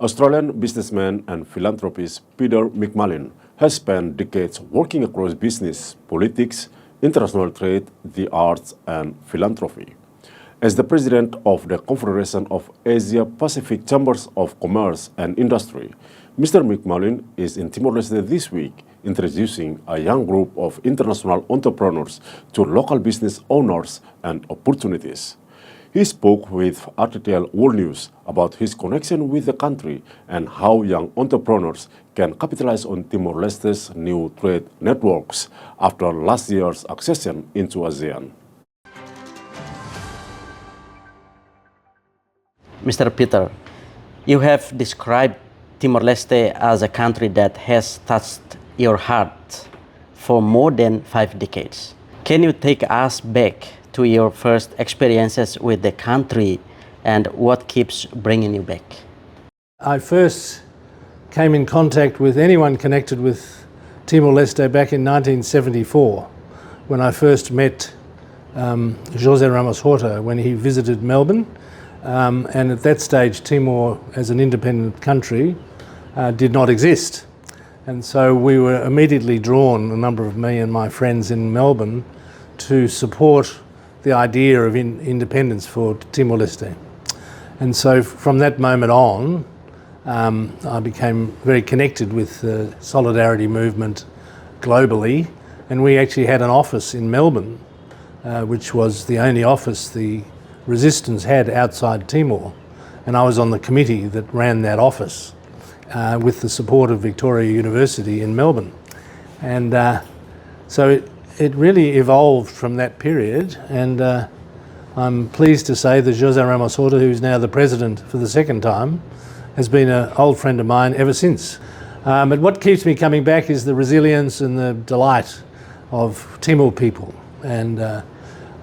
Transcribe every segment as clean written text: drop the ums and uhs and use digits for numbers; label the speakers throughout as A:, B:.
A: Australian businessman and philanthropist Peter McMullin has spent decades working across business, politics, international trade, the arts, and philanthropy. As the president of the Confederation of Asia-Pacific Chambers of Commerce and Industry, Mr. McMullin is in Timor-Leste this week, introducing a young group of international entrepreneurs to local business owners and opportunities. He spoke with RTTL World News about his connection with the country and how young entrepreneurs can capitalize on Timor-Leste's new trade networks after last year's accession into ASEAN.
B: Mr. Peter, you have described Timor-Leste as a country that has touched your heart for more than 5 decades. Can you take us back to your first experiences with the country and what keeps bringing you back?
C: I first came in contact with anyone connected with Timor-Leste back in 1974 when I first met José Ramos Horta when he visited Melbourne. And at that stage, Timor as an independent country did not exist. And so we were immediately drawn, a number of me and my friends in Melbourne, to support the idea of independence for Timor-Leste. And so from that moment on, I became very connected with the solidarity movement globally. And we actually had an office in Melbourne, which was the only office the resistance had outside Timor. And I was on the committee that ran that office with the support of Victoria University in Melbourne. And so it really evolved from that period, and I'm pleased to say that José Ramos Horta, who's now the president for the second time, has been an old friend of mine ever since. But what keeps me coming back is the resilience and the delight of Timor people. And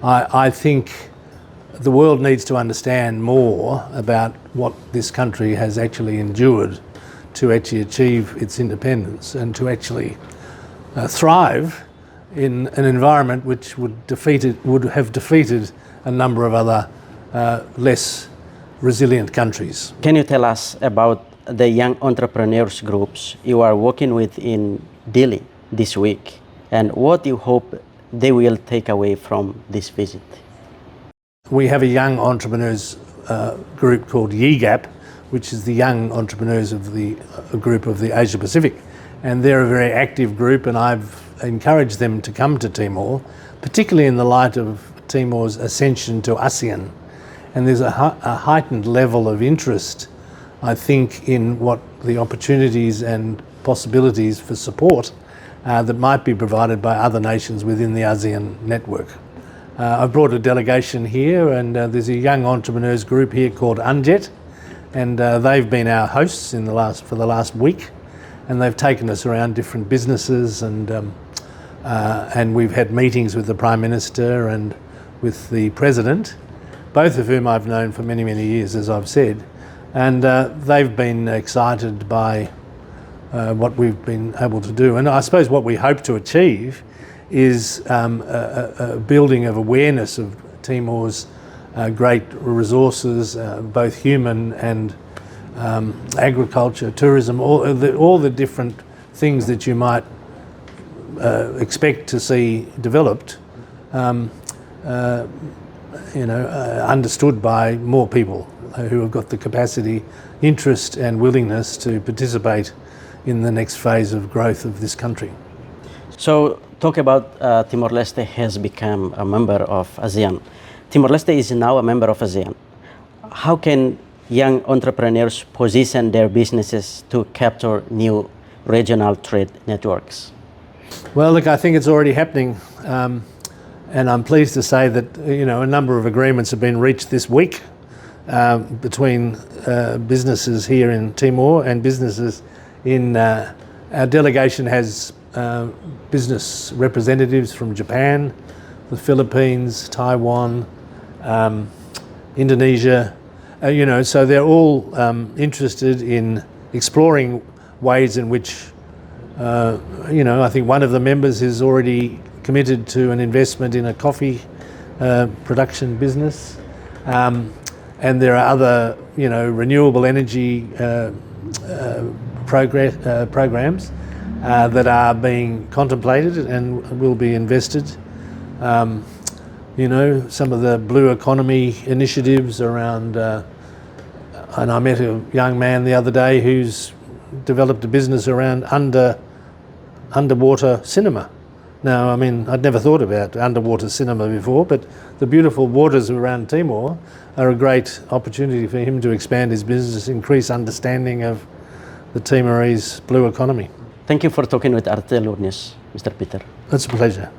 C: I think the world needs to understand more about what this country has actually endured to actually achieve its independence and to actually thrive in an environment which would have defeated a number of other less resilient countries.
B: Can you tell us about the young entrepreneurs groups you are working with in Delhi this week and what you hope they will take away from this visit?
C: We have a young entrepreneurs group called YEGAP, which is the young entrepreneurs of the group of the Asia Pacific. And they're a very active group, and I've encouraged them to come to Timor, particularly in the light of Timor's ascension to ASEAN. And there's a heightened level of interest, I think, in what the opportunities and possibilities for support that might be provided by other nations within the ASEAN network. I've brought a delegation here, and there's a young entrepreneurs group here called UNJET, and they've been our hosts for the last week. And they've taken us around different businesses, and we've had meetings with the Prime Minister and with the President, both of whom I've known for many, many years, as I've said. And they've been excited by what we've been able to do. And I suppose what we hope to achieve is a building of awareness of Timor's great resources, both human and agriculture, tourism, all the different things that you might expect to see developed, understood by more people who have got the capacity, interest and willingness to participate in the next phase of growth of this country.
B: So talk about Timor-Leste has become a member of ASEAN. Timor-Leste is now a member of ASEAN. How can young entrepreneurs position their businesses to capture new regional trade networks?
C: Well, look, I think it's already happening, and I'm pleased to say that a number of agreements have been reached this week between businesses here in Timor and businesses in our delegation has business representatives from Japan, the Philippines, Taiwan, Indonesia. So they're all interested in exploring ways in which, I think one of the members is already committed to an investment in a coffee production business. And there are other, renewable energy programs that are being contemplated and will be invested. You know, some of the blue economy initiatives around, and I met a young man the other day who's developed a business around underwater cinema. Now, I mean, I'd never thought about underwater cinema before, but the beautiful waters around Timor are a great opportunity for him to expand his business, increase understanding of the Timorese blue economy.
B: Thank you for talking with RTTL News, Mr. Peter.
C: It's a pleasure.